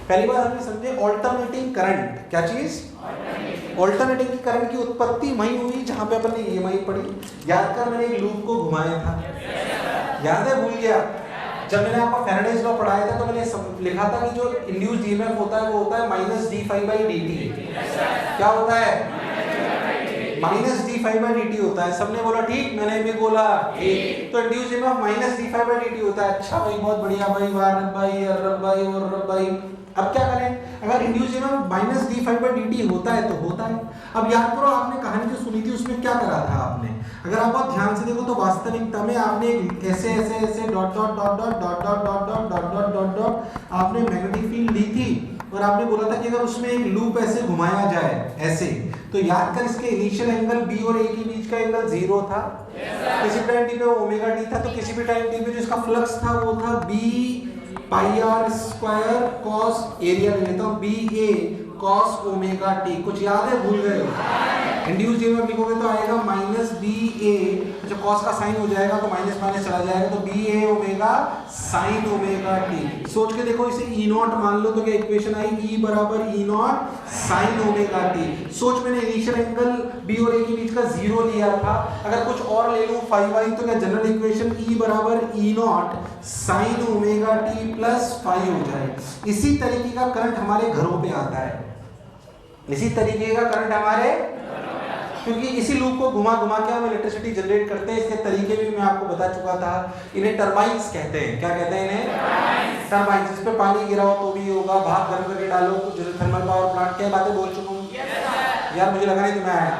पहली बार हमने समझे ऑल्टरनेटिंग करंट, क्या चीज? ऑल्टरनेटिंग करंट की उत्पत्ति वहीं हुई जहां पे अपन ने ईएमआई पढ़ी। याद कर मैंने एक लूप को घुमाया था, याद है? भूल गया? जब मैंने आपको फैराडेज लॉ पढ़ाया था तो मैंने लिखा था कि जो इंड्यूस्ड ईएमएफ होता है वो होता है माइनस d∅dt। क्या होता है? माइनस d∅dt होता है। सबने बोला ठीक, मैंने भी बोला ठीक। तो इंड्यूस्ड ईएमएफ माइनस d∅dt होता है। अच्छा भाई, बहुत बढ़िया भाई, वारन भाई, अरब भाई और रब भाई। अब क्या करें? अगर इंड्यूस्ड ईएमएफ माइनस d∅dt होता है तो होता है। अब याद करो, आपने कहानी जो सुनी थी उसमें क्या करा था आपने? अगर आप बहुत ध्यान से देखो तो वास्तविकता में आपने ऐसे ऐसे ऐसे dot dot dot dot dot dot dot dot dot dot dot dot आपने मैग्नेटिक फील्ड ली थी और आपने बोला था कि अगर उसमें एक लूप ऐसे घुमाया जाए ऐसे, तो याद कर इसके इनिशियल एंगल b और a के बीच का एंगल 0 था। किसी टाइम t पे ओमेगा t था, तो किसी भी टाइम t पे जो इसका फ्लक्स था वो था b पाई r स्क्वायर cos एरिया ले लेता हूं ba cos ओमेगा t। कुछ याद है? भूल गए हो? इंड्यूस्ड ईएमएफ लिखोगे तो आएगा माइनस बी ए, अच्छा कॉस का साइन हो जाएगा तो माइनस माइनस चला जाएगा, तो बी ए ओमेगा साइन ओमेगा टी। सोच के देखो, इसे ई नॉट मान लो तो क्या इक्वेशन आई? ई बराबर E not sine omega T. सोच, मैंने इनिशियल एंगल बी और ए के बीच का 0 लिया था, अगर कुछ और ले लूं फाई वाई तो क्या जनरल इक्वेशन ई बराबर E not sine omega T plus phi हो जाए। इसी तरीके का करंट हमारे घरों पे आता है, इसी तरीके का करंट हमारे, क्योंकि इसी लूप को घुमा घुमा के हम इलेक्ट्रिसिटी जनरेट करते हैं। इसके तरीके भी मैं आपको बता चुका था। इन्हें टरबाइन्स कहते हैं। क्या कहते हैं इन्हें? टरबाइन्स। इस पे पानी गिरा हो तो भी होगा, भाप गर्म करके डालो, जैसे थर्मल पावर प्लांट। क्या बातें बोल चुका हूँ यार, मुझे लगा नहीं तुम्हें आया।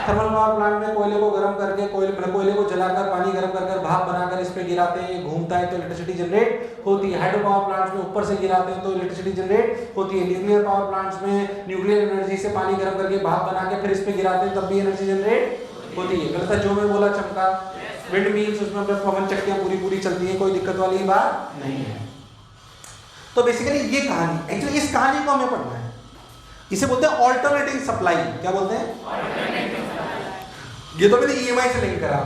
थर्मल पावर प्लांट में कोयले को गर्म करके, कोयले को जलाकर पानी गर्म कर भाप बनाकर इस पे गिराते हैं, ये घूमता है तो इलेक्ट्रिसिटी जनरेट होती है। हाइड्रो पावर प्लांट्स में ऊपर से गिराते हैं तो इलेक्ट्रिसिटी जनरेट होती है। न्यूक्लियर पावर प्लांट्स में न्यूक्लियर एनर्जी से पानी गर्म करके भाप बना के फिर इस पे गिराते हैं, तब भी एनर्जी जनरेट होती है। गलत है जो मैं बोला? चमका। विंड मिल्स, उसमें पवन चक्कियां पूरी चलती हैं, कोई दिक्कत वाली बात नहीं है। तो बेसिकली ये कहानी, एक्चुअली इस कहानी को हमें पढ़ना है। इसे बोलते हैं ऑल्टरनेटिंग सप्लाई। क्या बोलते हैं? ये तो मैंने ईएमआई से लिंक करा।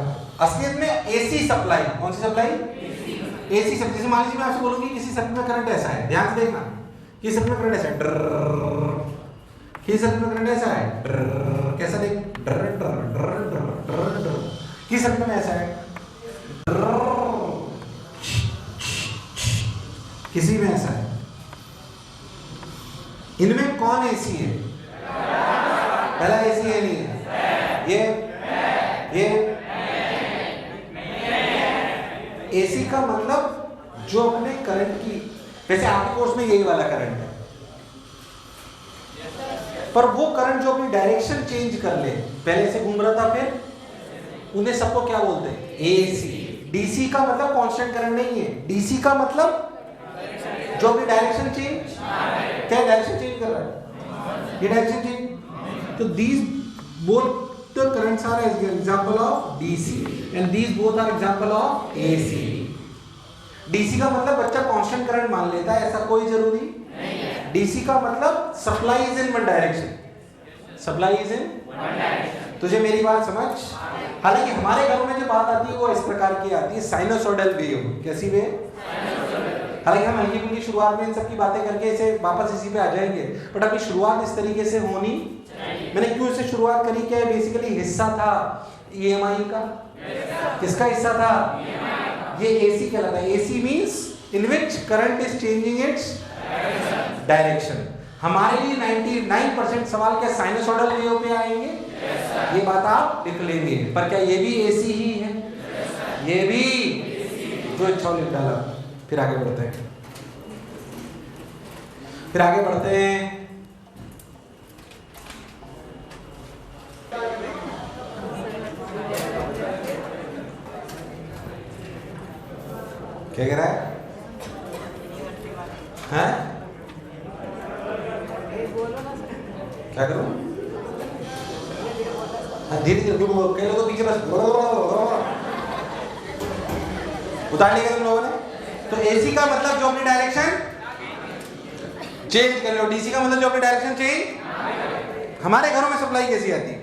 असलियत में एसी सप्लाई। कौन सी सप्लाई? AC supply. जैसे मान लीजिए मैं आपसे बोलूंगी किसी सर्किट में करंट ऐसा है, ध्यान से देखना, किसी सर्किट में करंट ऐसा है, किसी सर्किट में करंट ऐसा है, कैसा देख, किसी सर्किट में ऐसा है, किसी में ऐसा है। इनमें कौन एसी है? पहला एसी है नहीं है? ये एसी का मतलब जो अपने करंट की, वैसे आपके कोर्स में यही वाला करंट है, पर वो करंट जो अपनी डायरेक्शन चेंज कर ले, पहले से घूम रहा था फिर, उन्हें सबको क्या बोलते हैं? एसी। डीसी का मतलब कांस्टेंट करंट नहीं है, डीसी का मतलब जो अपनी डायरेक्शन चेंज, क्या डायरेक्शन चेंज कर रहा है? ये डायरेक्शन चेंज। तो these both the currents are an example of DC and these both are example of AC. DC का मतलब बच्चा कांस्टेंट करंट मान लेता है, ऐसा कोई जरूरी नहीं है। DC का मतलब supply is in one direction, supply is in one direction. तुझे मेरी बात समझ? हालांकि हमारे घरों में जो बात आती है वो इस प्रकार की आती है, साइनोसॉइडल वेव। कैसी वेव? हालांकि हम हल्की फुल्की शुरुआत में इन सब की बातें करके इसे वापस इसी पे आ जाएंगे, बट अभी शुरुआत इस तरीके से होनी। मैंने क्यों इसे शुरुआत करी? क्या बेसिकली हिस्सा था ईएमआई का। किसका हिस्सा था? ये एसी कहलाता है। AC means in which current is changing its direction. हमारे लिए 99% सवाल क्या साइनोसॉइडल वेव पे आएंगे? ये बात आप लिख लेंगे, पर क्या ये भी एसी ही है? ये भी जो इच्छा लिख डाला। फिर आगे बढ़ते हैं, क्या कह रहा है? हैं? क्या करूं? धीरे धीरे कई लोगों पीछे बस उतार लिया तुम लोगों ने। तो एसी का मतलब जो अपनी डायरेक्शन चेंज कर लो, डीसी का मतलब जो अपनी डायरेक्शन चेंज। हमारे घरों में सप्लाई कैसी आती है?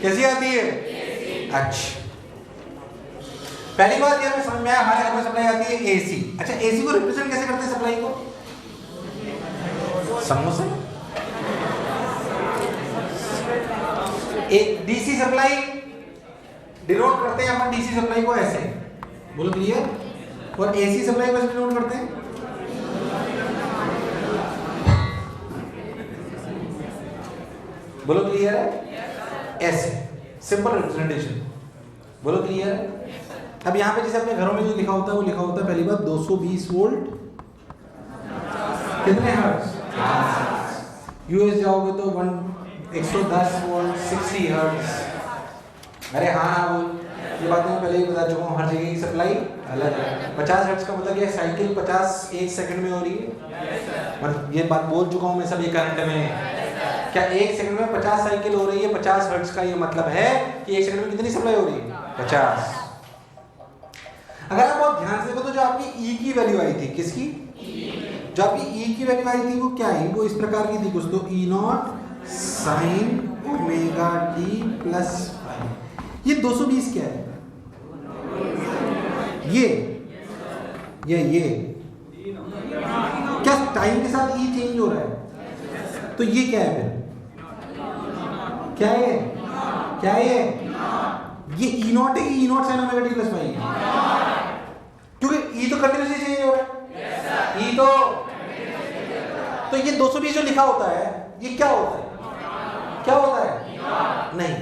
कैसी आती है? अच्छा, पहली बात ये समझ में आया, हमारे घर में सप्लाई आती है एसी। अच्छा, एसी को रिप्रेजेंट कैसे करते हैं सप्लाई को? समोसे। एक डीसी सप्लाई डिनोट करते हैं अपन डीसी सप्लाई को ऐसे, बोलो क्लियर। और एसी सप्लाई को ऐसे डिनोट करते हैं, बोलो क्लियर है, ऐसे सिंपल रिप्रेजेंटेशन, बोलो क्लियर है। अब यहाँ पे जैसे अपने घरों में जो लिखा होता है वो लिखा होता है, पहली बात 220 वोल्ट कितने हर्ट्ज, यूएस जाओगे तो 110 वोल्ट 60 हर्ट्ज। अरे हाँ बोल, ये बात मैं पहले ही बता चुका हूँ, हर जगह की सप्लाई अलग है। 50 हर्ट्ज का मतलब ये साइकिल 50 एक सेकंड में हो रही है, और ये बात बोल चुका हूँ मैं सब, ये करंट में क्या एक सेकंड में 50 साइकिल हो रही है 50 हर्ट्ज का, ये मतलब है कि एक सेकंड में कितनी सप्लाई हो रही है 50। अगर आप बहुत ध्यान से देखो तो जो आपकी ई की वैल्यू आई थी, किसकी, जो आपकी ई की वैल्यू आई थी वो क्या है, वो इस प्रकार की थी कुछ, तो E not sine omega T plus five. ये 220 क्या है, ये क्या टाइम के साथ ई चेंज हो रहा है, तो ये क्या है फिर, क्या है, क्या है ये ई नॉट है, E not sine omega T plus five, क्योंकि ई तो कंटिन्यूसली चेंज हो रहा है, ई तो ये 220 जो लिखा होता है ये क्या होता है, क्या होता है, नहीं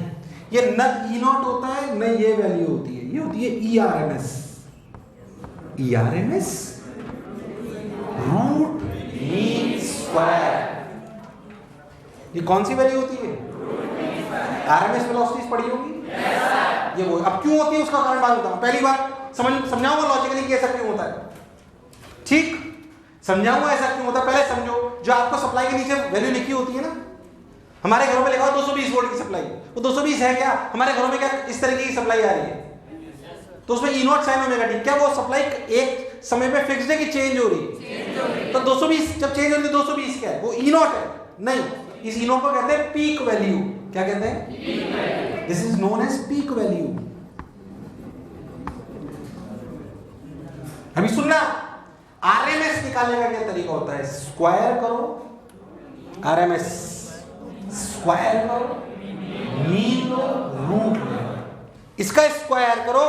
ये न ई नॉट होता है न ये वैल्यू होती है, ये होती है E R M S, E R M S root mean square. ये कौन सी वैल्यू होती है, आरएमएस वेलोसिटीज पढ़ी होगी, ये वो। अब क्यों होती है उसका कारण बात बताऊं, पहली बार समझाऊंगा लॉजिकली कि ऐसा क्यों होता है, ठीक, समझाऊंगा ऐसा क्यों होता है। पहले समझो, जो आपको सप्लाई के नीचे वैल्यू लिखी होती है ना, हमारे घरों में लिखा हो 220 वोल्ट की सप्लाई, वो 220 है क्या, हमारे घरों में क्या इस तरीके की सप्लाई आ रही है, तो उसमें ई नॉट साइन ओमेगा टी, क्या वो सप्लाई एक समय पे फिक्स्ड है कि चेंज हो रही है, तो 220 जब चेंज होती है 220 क्या है, वो ई नॉट है, नहीं, इस ई नॉट को कहते हैं पीक वैल्यू, क्या कहते हैं, this is known as peak value. अभी सुनना, आरएमएस निकालने का क्या तरीका होता है, स्क्वायर करो, आरएमएस स्क्वायर करो, मीन लो, रूट लो, इसका स्क्वायर करो,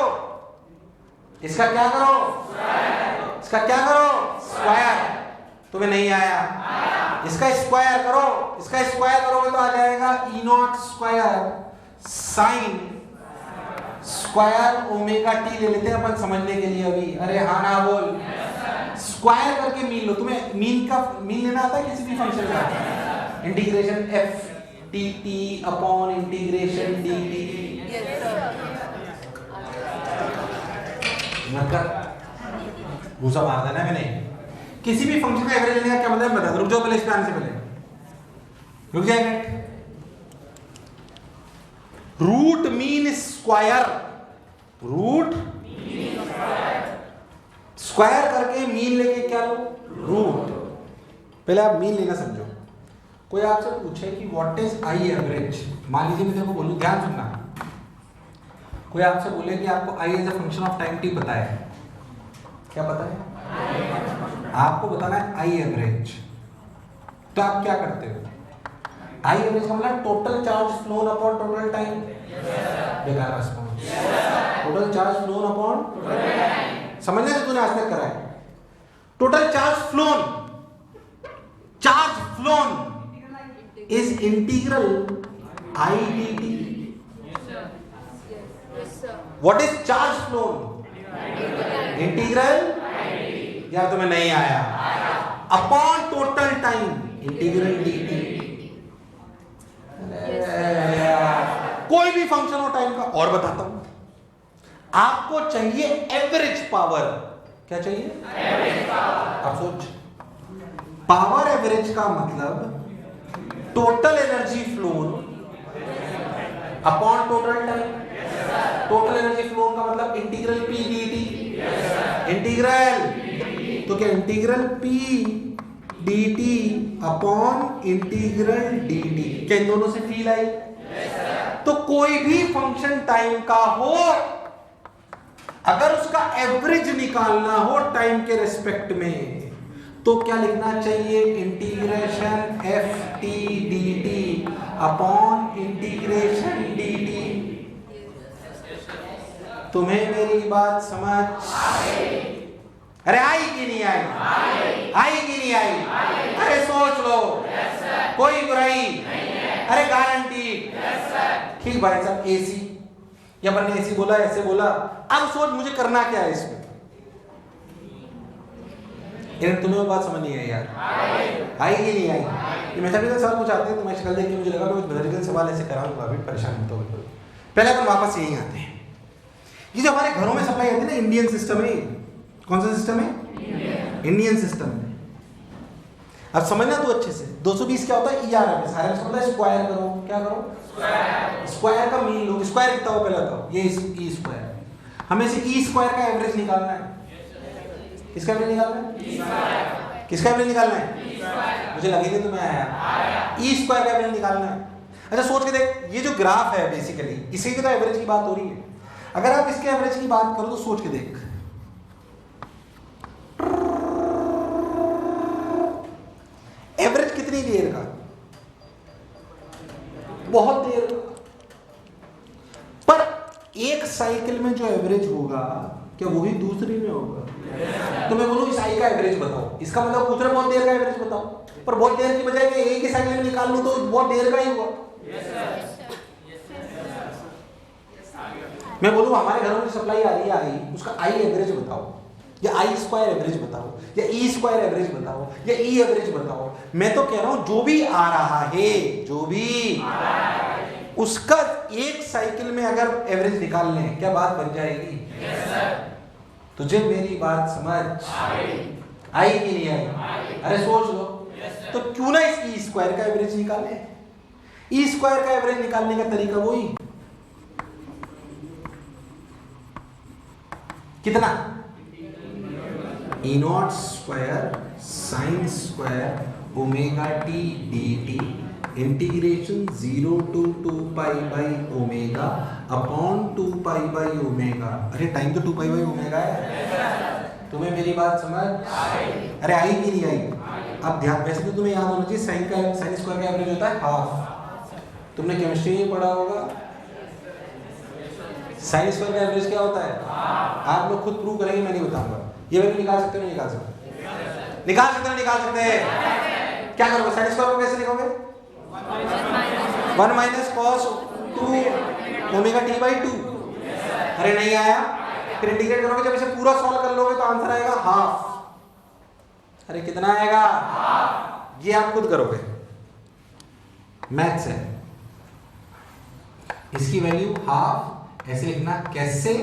इसका क्या करो, इसका क्या करो, स्क्वायर, तुम्हें नहीं आया, इसका स्क्वायर करो, इसका स्क्वायर करोगे तो आ जाएगा E not square sine square omega T, ले लेते हैं अपन समझने के लिए अभी, अरे हाँ ना बोल, स्क्वायर करके मीन लो, तुम्हें मीन लेना आता है किसी भी फंक्शन का, integration F T T upon integration D T, घूसा मार देना मैंने, किसी भी फंक्शन का एवरेज लेने का क्या मतलब बता दो, रुक जाओ पहले इस पे आने से पहले, रुक जाएगा, root mean square, root square करके मीन लेके क्या लो, रूट। पहले आप मीन लेना समझो, कोई आपसे पूछे कि व्हाट इज आई एवरेज, मान लीजिए मैं तेरे को बोलूं, ध्यान सुनना, कोई आपसे बोले कि आपको I as a function of time T पता है, क्या पता है, आपको बताना है आई एवरेज, तो आप क्या करते हो, आई एवरेज का मतलब total charge flown upon total time, बेकार response, total charge flown upon, समझना जो तूने आज तक करा है, total charge flown is integral I D T, what is charge flown, integral, यार तुम्हें नहीं आया, upon total time integral D T. कोई भी फंक्शन हो टाइम का, और बताता हूं, आपको चाहिए एवरेज पावर, क्या चाहिए, एवरेज पावर। अब सोच, पावर एवरेज का मतलब total energy phloem upon total time, total energy phloem का मतलब integral P D T, integral, तो क्या integral P D T upon integral D T, क्या इन दोनों से फील आई, तो कोई भी फंक्शन टाइम का हो, अगर उसका एवरेज निकालना हो टाइम के रेस्पेक्ट में, तो क्या लिखना चाहिए? Integration F T D T upon integration D T. तुम्हें मेरी बात समझ? अरे आई कि नहीं आई? आई कि नहीं आई? अरे सोच लो, कोई बुराई? अरे गारंटी? ठीक भाई साहब, एसी या अपन ने एसी बोला, ऐसे बोला, अब सोच मुझे करना क्या है इसमें? तुम्हें वो बात समझ नहीं आई यार? आई कि नहीं आई? ये मैथमेटिकल सवाल पूछाते हैं तो मैं शक्ल देख के मुझे लगा मैं मैथमेटिकल सवाल ऐसे कराऊंगा, अभी परेशान मत हो। पहले अपन वापस यहीं आते हैं। ये जो हमारे घरों में सप्लाई आती है ना, इंडियन सिस्टम है। कौन सा सिस्टम है? इंडियन सिस्टम है। अब समझना तो अच्छे से। 220 क्या होता है? ERMS। RMS मतलब स्क्वायर करो। क्या करो? स्क्वायर का मीन लो। स्क्वायर कितना हो पहले बताओ? ये ई स्क्वायर। हमें से ई स्क्वायर का एवरेज निकालना है। किसका एवरेज निकालना है? किसका एवरेज निकालना है? मुझे लगेगा तुम्हें आया। ई स्क्वायर का एवरेज निकालना है। अच्छा सोच के देख, ये जो ग्राफ है बेसिकली इसी की तो एवरेज की बात हो रही है। अगर आप इसके एवरेज की बात करो तो सोच के देख, एवरेज कितनी देर का? बहुत देर का। पर एक साइकिल में जो एवरेज होगा क्या वही दूसरी में होगा? तो मैं बोलूं इस आई का एवरेज बताओ, इसका मतलब पूछ रहे बहुत देर का एवरेज बताओ, पर बहुत देर की बजाय एक ही साइकिल में निकाल लूं तो बहुत देर का ही हुआ। मैं बोलूं हमारे घरों में सप्लाई आ रही है आई, उसका आई एवरेज बताओ, या आई स्क्वायर एवरेज बताओ, या ई स्क्वायर एवरेज बताओ, या ई एवरेज बताओ। मैं तो कह रहा हूं जो भी आ रहा है, जो भी उसका एक साइकिल में अगर एवरेज निकाल लें क्या बात बन जाएगी? तुझे मेरी बात समझ आई कि नहीं आई? अरे सोच लो। तो क्यों ना इस ई स्क्वायर का एवरेज निकाले? ई स्क्वायर का एवरेज निकालने का तरीका वही, कितना? E not square sine square omega T D T integration 0 to 2 pi by omega upon 2 pi by omega. अरे टाइम तो 2 पाई बाई ओमेगा है। तुम्हें मेरी बात समझ? अरे आई कि नहीं आई? अब ध्यान, वैसे तो तुम्हें याद होना चाहिए साइन स्क्वायर का एवरेज होता है हाफ। तुमने केमिस्ट्री में पढ़ा होगा साइन स्क्वायर का एवरेज क्या होता है? आप लोग खुद प्रूव करेंगे, मैं नहीं बताऊंगा। ये वैल्यू निकाल सकते हो? नहीं निकाल सकते? निकाल सकते हो? निकाल सकते हैं? क्या करोगे? साइन स्क्वायर को कैसे लिखोगे? 1 minus cos 2 omega T by 2। अरे नहीं आया? फिर इंटीग्रेट करोगे, जब इसे पूरा सॉल्व कर लोगे तो आंसर आएगा हाफ। अरे कितना आएगा? ये आप खुद करोगे, मैथ्स है। इसकी वैल्यू हाफ ऐसे लिखना, कैसे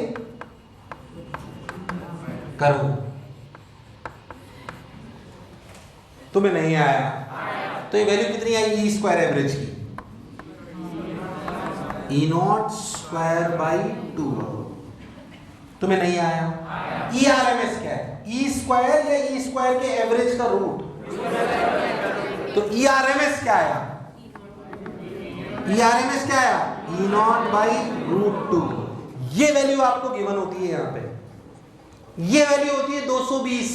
करो? तुम्हें नहीं आया तो ये वैल्यू कितनी आई ई स्क्वायर एवरेज की? ई नॉट स्क्वायर बाई 2। तुम्हें नहीं आया? ई आर एम एस क्या है? ई स्क्वायर या ई स्क्वायर के एवरेज का रूट? तो ई आर एम एस क्या आया? ई आर एम एस क्या आया? ई नॉट बाई रूट 2। ये वैल्यू आपको गिवन होती है यहां पे। ये वैल्यू होती है 220।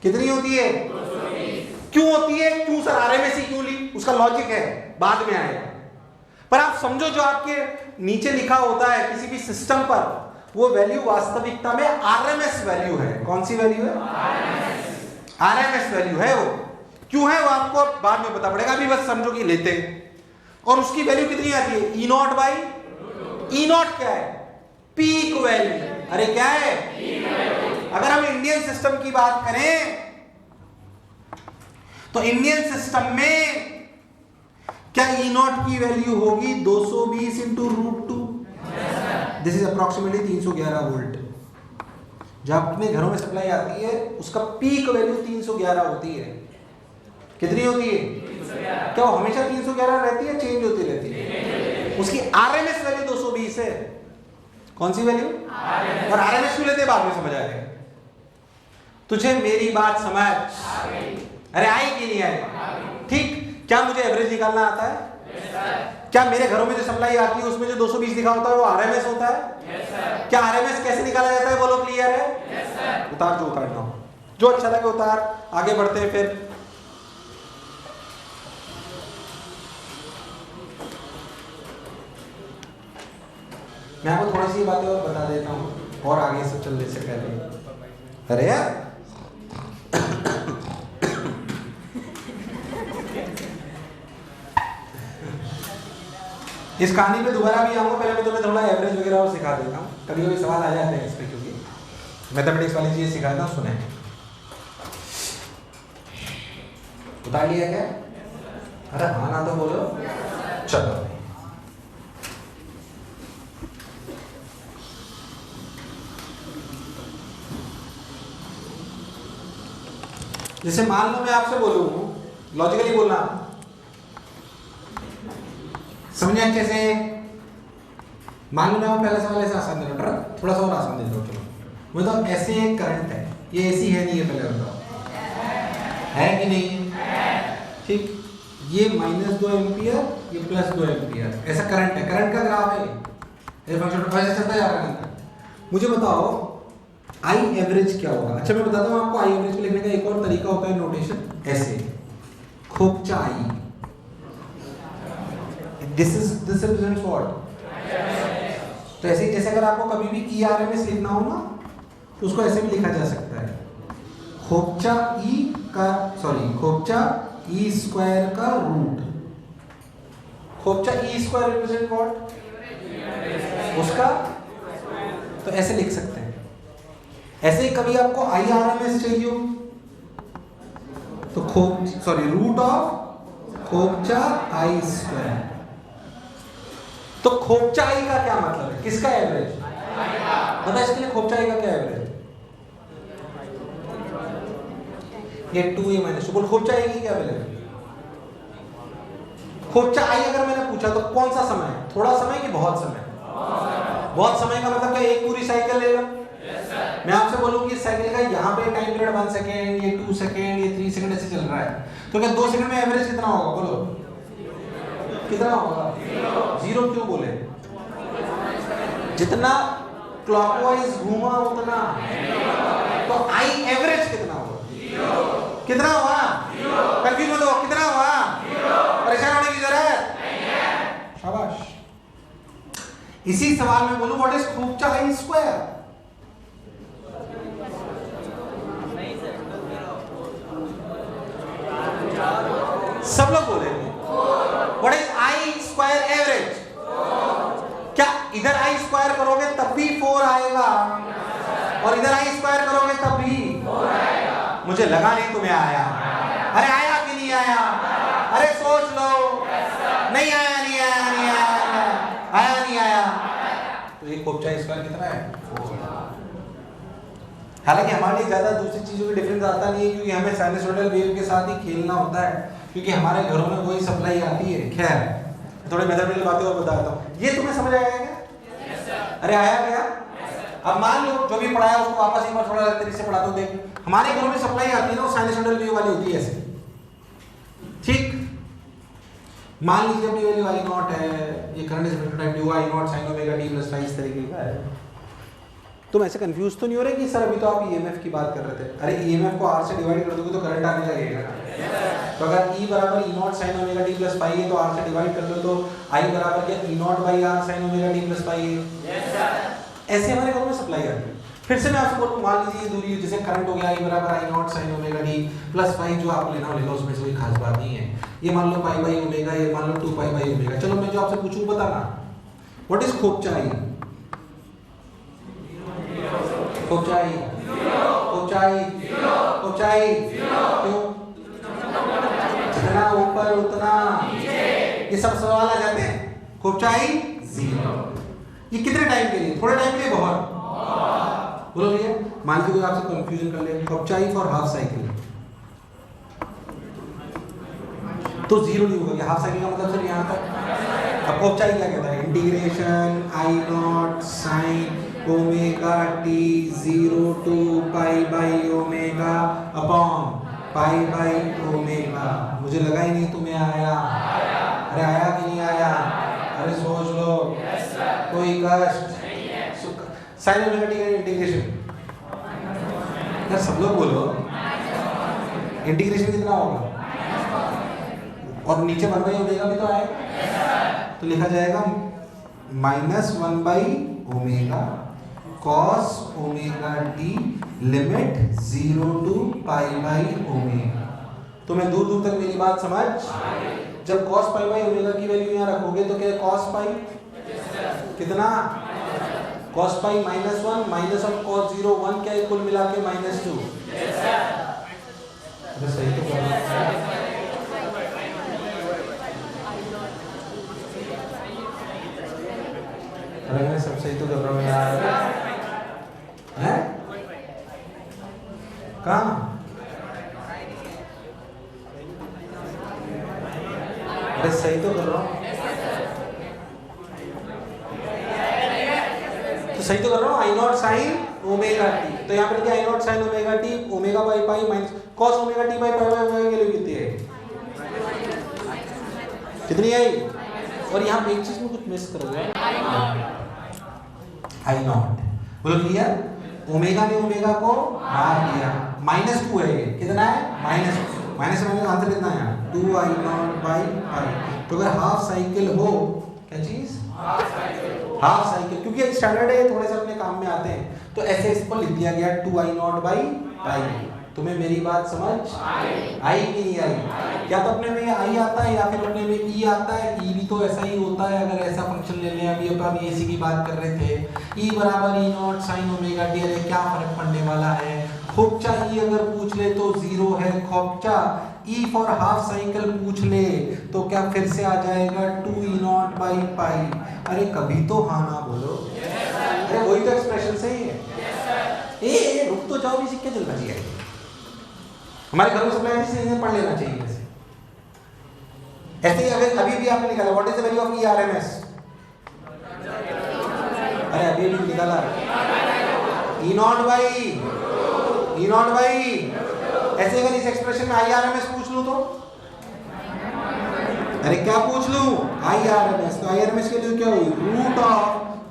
कितनी होती है? 220। क्यों होती है? क्यों सर आरएमएस ही क्यों ली? उसका लॉजिक है, बाद में आएगा। पर आप समझो जो आपके नीचे लिखा होता है किसी भी सिस्टम पर, वो वैल्यू वास्तविकता में आरएमएस वैल्यू है। कौन सी वैल्यू है? आरएमएस वैल्यू है। वो क्यों है वो आपको बाद में पता पड़ेगा, अभी बस समझो कि लेते हैं। और उसकी वैल्यू कितनी आती है? E not by, E not क्या है? Peak value. अरे क्या है? अगर हम इंडियन सिस्टम की बात करें तो इंडियन सिस्टम में क्या ई नॉट की वैल्यू होगी 220 into root 2? This is approximately 311 volt. जब अपने घरों में सप्लाई आती है उसका पीक वैल्यू 311 होती है। कितनी होती है? क्या वो हमेशा 311 रहती है, चेंज होती रहती है? उसकी आरएमएस वैल्यू 220 है। कौन सी वैल्यू? और आरएमएस क्यों लेते बाद में समझ आएगा। तुझे मेरी बात समझ? अरे आई कि नहीं आई? ठीक। क्या मुझे एवरेज निकालना आता है? क्या मेरे घरों में जो सप्लाई आती है उसमें जो 220 लिखा होता है वो आरएमएस होता है? क्या आरएमएस कैसे निकाला जाता है बोलो? क्लियर है? उतार जो उतारना हो। जो अच्छा लगे उतार, आगे बढ़ते हैं फिर। मैं आपको थोड़ी सी बातें और बता देता हूँ और आगे से चलने से पहले। अरे यार इस कहानी पे दोबारा भी आऊँगा, पहले मैं तुम्हें थोड़ा एवरेज वगैरह और सिखा देता हूँ। कभी कभी सवाल आ जाते हैं इस पर, क्योंकि मैथमेटिक्स वाली चीज़ सिखाता हूँ। सुने, उतार लिया क्या? अरे हाँ ना तो बोलो। चलो, जैसे मान लो मैं आपसे बोलूँ, लॉजिकली बोलना, समझे अच्छे से। मान लो मैं आपको पहला सवाल ऐसे आसान दे रहा हूँ, थोड़ा सा और आसान दे रहा हूँ। चलो मतलब ऐसे एक करंट है, ये ऐसी है नहीं है, पहले बताओ है कि नहीं है? ठीक, ये -2 एम्पियर, ये +2 एम्पियर, ऐसा करंट है। करंट का ग्राफ है ये फंक्शन ऐसे चलता जा रहा है। मुझे बताओ आई एवरेज क्या होगा? अच्छा मैं बताता हूँ आपको, आई एवरेज को लिखने का एक और तरीका होता है, नोटेशन ऐसे, खोपचा आई। This represents what? तो ऐसे जैसे अगर आपको कभी भी ERMS लिखना हो ना, तो उसको ऐसे भी लिखा जा सकता है, खोपचा खोपचा ई स्क्वायर का रूट। खोपचा ई स्क्वायर रिप्रेजेंट व्हाट? उसका, तो ऐसे लिख सकते हैं। ऐसे ही कभी आपको IRMS चाहिए हो तो रूट ऑफ खोपचा आई स्क्वायर। तो खोपचा आई का क्या मतलब है? किसका एवरेज? पता है इसके लिए खोपचा आई का क्या एवरेज? ये 2a-2 बोल, खोपचा आई की क्या वैल्यू है? खोपचा आई अगर मैंने पूछा तो कौन सा समय है? थोड़ा समय कि बहुत समय? बहुत समय का मतलब क्या? एक पूरी साइकिल ले लो। मैं आपसे बोलूं कि साइकिल का यहाँ पे टाइम पीरियड 1 सेकेंड, ये 2 सेकेंड, ये 3 सेकेंड ऐसे चल रहा है, तो क्या 2 सेकेंड में एवरेज कितना होगा? बोलो कितना होगा? 0 क्यों बोले? जितना क्लॉकवाइज घूमा उतना, तो आई एवरेज कितना होगा? कितना हुआ? कंफ्यूज मत हो, कितना हुआ? परेशान होने की जरूरत नहीं है। शाबाश। इसी सवाल में बोलूं व्हाट इज खोपचा आई स्क्वायर? सब लोग बोलेंगे what is I square average? क्या इधर आई स्क्वायर करोगे तब भी 4 आएगा, और इधर आई स्क्वायर करोगे तब भी 4 आएगा? मुझे लगा नहीं तुम्हें आया। अरे आया कि नहीं आया? अरे सोच लो। नहीं आया, नहीं आया, नहीं आया, आया नहीं आया। तो ये खोपचा स्क्वायर कितना है? 4। हालांकि हमारे लिए ज्यादा दूसरी चीजों की डिफरेंस आता नहीं है, क्योंकि हमें साइनसोइडल वेव के साथ ही खेलना होता है, क्योंकि हमारे घरों में वही सप्लाई आती है। खैर थोड़े मैथमेटिकल बातें और बताता हूँ। ये तुम्हें समझ आएगा क्या? अरे आया क्या? अब मान लो जो भी पढ़ाया उसको वापस एक बार थोड़ा अलग तरीके से पढ़ाता हूँ। देख, हमारे घरों में सप्लाई आती है ना, वो साइनसोइडल वेव वाली होती है ऐसे। ठीक, मान लीजिए अपनी वैल्यू आई नॉट है, ये current is vector type due I nought sin omega t + phi इस तरीके का है। तुम ऐसे कंफ्यूज तो नहीं हो रहे कि सर अभी तो आप EMF की बात कर रहे थे? अरे EMF को R से डिवाइड कर दोगे तो करंट आने लगेगा ना। तो अगर E बराबर E0 sin omega t + phi है तो R से डिवाइड कर लो तो I बराबर क्या E0/R sin omega t + phi है। ऐसे हमारे घरों में सप्लाई आती है। फिर से मैं आपसे बोलूं, मान लीजिए दूरी जैसे करंट हो गया I बराबर I0 sin omega t + phi, जो आप लेना ले लो, उसमें से कोई खास बात नहीं है। ये मान लो π/ओमेगा, ये मान लो 2π/ओमेगा। चलो मैं जो आपसे पूछूं बताना, व्हाट इज खोपचा आई? खोपचा आई, खोपचा आई, खोपचा आई क्यों? जितना ऊपर उतना ये सब सवाल आ जाते हैं। खोपचा आई 0। ये कितने टाइम के लिए? थोड़े टाइम के लिए, बहुत। बोलो भैया, मान लीजिए कोई आपसे कंफ्यूजन कर ले, खोपचा आई फॉर हाफ साइकिल, तो 0 नहीं होगा। हाफ साइकिल का मतलब सर यहाँ तक। अब खोपचा आई क्या कहता है? Integration I0 sin omega t 0 to π/ओमेगा अपॉन π/ओमेगा। मुझे लगा ही नहीं तुम्हें आया। अरे आया कि नहीं आया? अरे सोच लो, कोई कष्ट साइन ओमेगा t का इंटीग्रेशन। यार सब लोग बोलो। इंटीग्रेशन कितना होगा, और नीचे 1 बाई ओमेगा भी तो आएगा, तो लिखा जाएगा -1/ओमेगा cos omega T limit 0 to π/ओमेगा। तुम्हें दूर दूर तक मेरी बात समझ? जब cos π/ओमेगा की वैल्यू यहाँ रखोगे तो क्या cos π कितना, cos π -1 माइनस ऑफ cos 0 1, क्या कुल मिला के -2। अरे सही तो कर रहा हूँ, अरे मैं सब सही तो कर रहा हूँ यार, हैं कहाँ, अरे सही तो कर रहा हूँ, तो सही तो कर रहा हूँ। I not sine omega T, तो यहाँ पर क्या I not sine omega T omega by pi minus cos omega T by pi by omega की वैल्यू कितनी है, कितनी आई, और यहाँ पे एक चीज में कुछ मिस करोगे, आई नॉट, बोलो क्लियर, ओमेगा ने ओमेगा को मार दिया, -2 है ये, कितना है -2, माइनस से माइनस आंसर कितना है 2 आई नॉट बाई पाई। तो अगर हाफ साइकिल हो, क्या चीज, हाफ साइकिल, क्योंकि स्टैंडर्ड है थोड़े से अपने काम में आते हैं, तो ऐसे इसको लिख दिया गया 2 आई नॉट बाई पाई। तुम्हें मेरी बात समझ आई कि नहीं आई? क्या तो अपने में आई आता है या फिर अपने में ई आता है, ई भी तो ऐसा ही होता है, अगर ऐसा फंक्शन ले लें, अभी अपन इसी की बात कर रहे थे, ई बराबर E not sine omega T, अरे क्या फर्क पड़ने वाला है, खोपचा ई अगर पूछ ले तो 0 है, खोपचा ई फॉर हाफ साइकिल पूछ ले तो क्या फिर से आ जाएगा 2 ई नॉट बाई पाई। अरे कभी तो हाँ ना बोलो, अरे वही तो एक्सप्रेशन सही है, ए रुक तो जाओ, भी सिक्के चलना चाहिए, हमारे घर में सब ऐसे पढ़ लेना चाहिए वैसे। ऐसे ही अगर अभी भी आपने निकाला what is the value of E R M S, अरे अभी भी निकाला ई नॉट बाई, ऐसे अगर इस एक्सप्रेशन में आई आर एम एस पूछ लूं तो, अरे क्या पूछ लूं, आई आर एम एस, तो आई आर एम एस के लिए क्या हुई, रूट ऑफ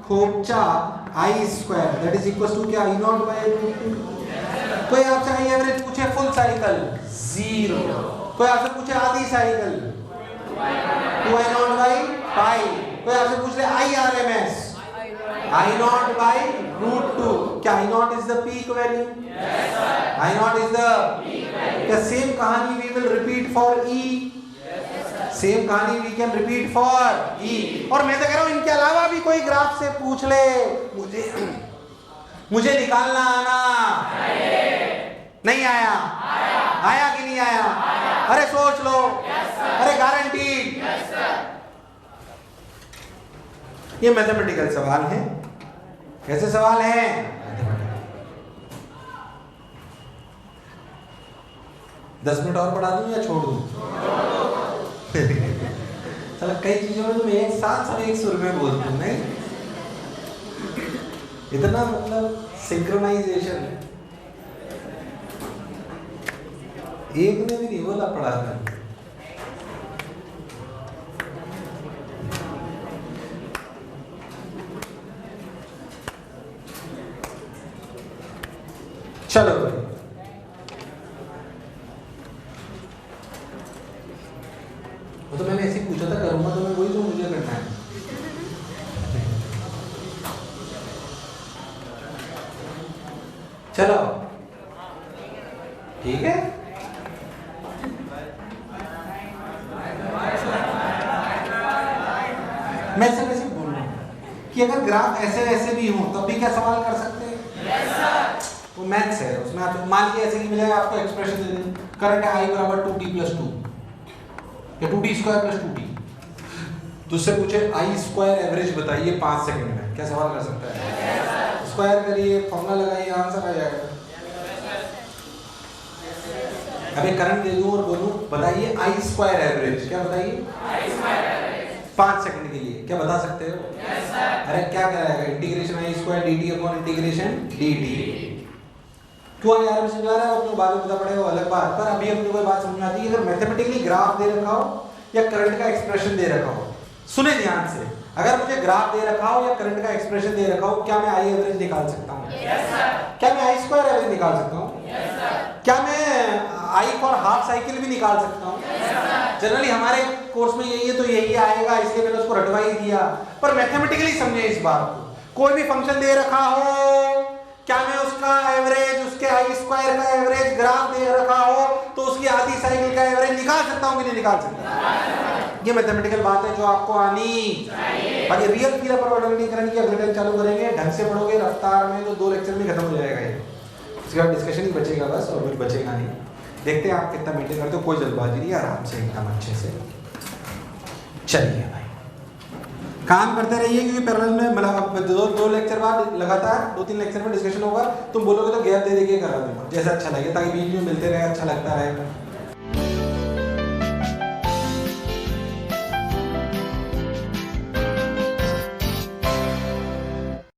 खोपचा I square that is equal to क्या, ई नॉट बाई रूट 2। कोई आपसे आई एवरेज पूछे फुल साइकिल 0, कोई आपसे पूछे आधी cycle 2 I not by pi, कोई आपसे पूछ ले I R M S I not by root 2, क्या I not is the peak value, I not is the, क्या सेम कहानी we will repeat for E, same कहानी वी कैन रिपीट फॉर ई। और मैं तो कह रहा हूं इनके अलावा भी कोई ग्राफ से पूछ ले, मुझे निकालना आना नहीं आया, आया कि नहीं आया, अरे सोच लो, अरे गारंटीड, ये मैथमेटिकल सवाल है, कैसे सवाल है, 10 मिनट और पढ़ा दूं या छोड़ दूं? चलो कई चीजों में तुम एक साथ सब एक सुर में बोलते हो, नहीं इतना मतलब सिंक्रोनाइजेशन, एक ने भी नहीं बोला पढ़ा था। चलो भाई, वो तो मैंने ऐसे ही पूछा था करूंगा तो मैं वही जो मुझे करना है। चलो ठीक है, मैं ऐसे कैसे बोल रहा हूं कि अगर ग्राफ ऐसे वैसे भी हो तब भी क्या सवाल कर सकते हैं, वो मैथ्स है, उसमें आप मान लीजिए ऐसे ही मिलेगा आपको एक्सप्रेशन दे दें, करंट है I बराबर 2t + 2 या 2t² + 2t, तो उससे पूछे आई स्क्वायर एवरेज बताइए 5 सेकंड में, क्या सवाल कर सकता है, स्क्वायर करिए, फॉर्मूला लगाइए, आंसर आ जाएगा। अब एक करंट दे दूं और बोलूं बताइए आई स्क्वायर एवरेज, क्या बताइए, 5 सेकंड के लिए, क्या बता सकते हो? अरे क्या कराएगा, इंटीग्रेशन आई square dt upon integration dt। क्यों यार में समझा रहा है, अपने बाद में पता पड़ेगा अलग बात, पर अभी अपने को बात समझ आती है, अगर मैथमेटिकली ग्राफ दे रखा हो या करंट का एक्सप्रेशन दे रखा हो, सुने ध्यान से, अगर मुझे ग्राफ दे रखा हो या करंट का एक्सप्रेशन दे रखा हो, क्या मैं आई एवरेज निकाल सकता हूँ? क्या मैं आई स्क्वायर एवरेज निकाल सकता हूँ? क्या मैं आई फॉर हाफ साइकिल भी निकाल सकता हूँ। जनरली हमारे कोर्स में यही है तो यही आएगा, इसलिए मैंने उसको रटवा ही दिया। पर मैथमेटिकली समझे इस बात को। कोई भी फंक्शन दे रखा हो, क्या मैं उसका एवरेज, उसके आई स्क्वायर का एवरेज ग्राफ दे रखा हो तो उसकी आधी साइकिल का एवरेज निकाल सकता हूँ कि नहीं निकाल सकता? ये मैथमेटिकल बात है जो आपको आनी चाहिए। बाकी रियल फील पर वर्गीकरण की अगले टाइम चालू करेंगे, ढंग से पढ़ोगे रफ्तार में तो 2 लेक्चर में खत्म हो जाएगा ये। इसके बाद डिस्कशन ही बचेगा बस, और कुछ बचेगा नहीं। देखते हैं आप कितना मेंटेन करते हो, कोई जल्दबाजी नहीं, आराम से एकदम अच्छे से चलिए भाई, काम करते रहिए। क्योंकि पैरेलल में मतलब 2 लेक्चर बाद लगातार 2-3 लेक्चर में डिस्कशन होगा। तुम बोलोगे तो गैप दे के करा दूंगा जैसा अच्छा लगे, ताकि बीच में मिलते रहे, अच्छा लगता रहे।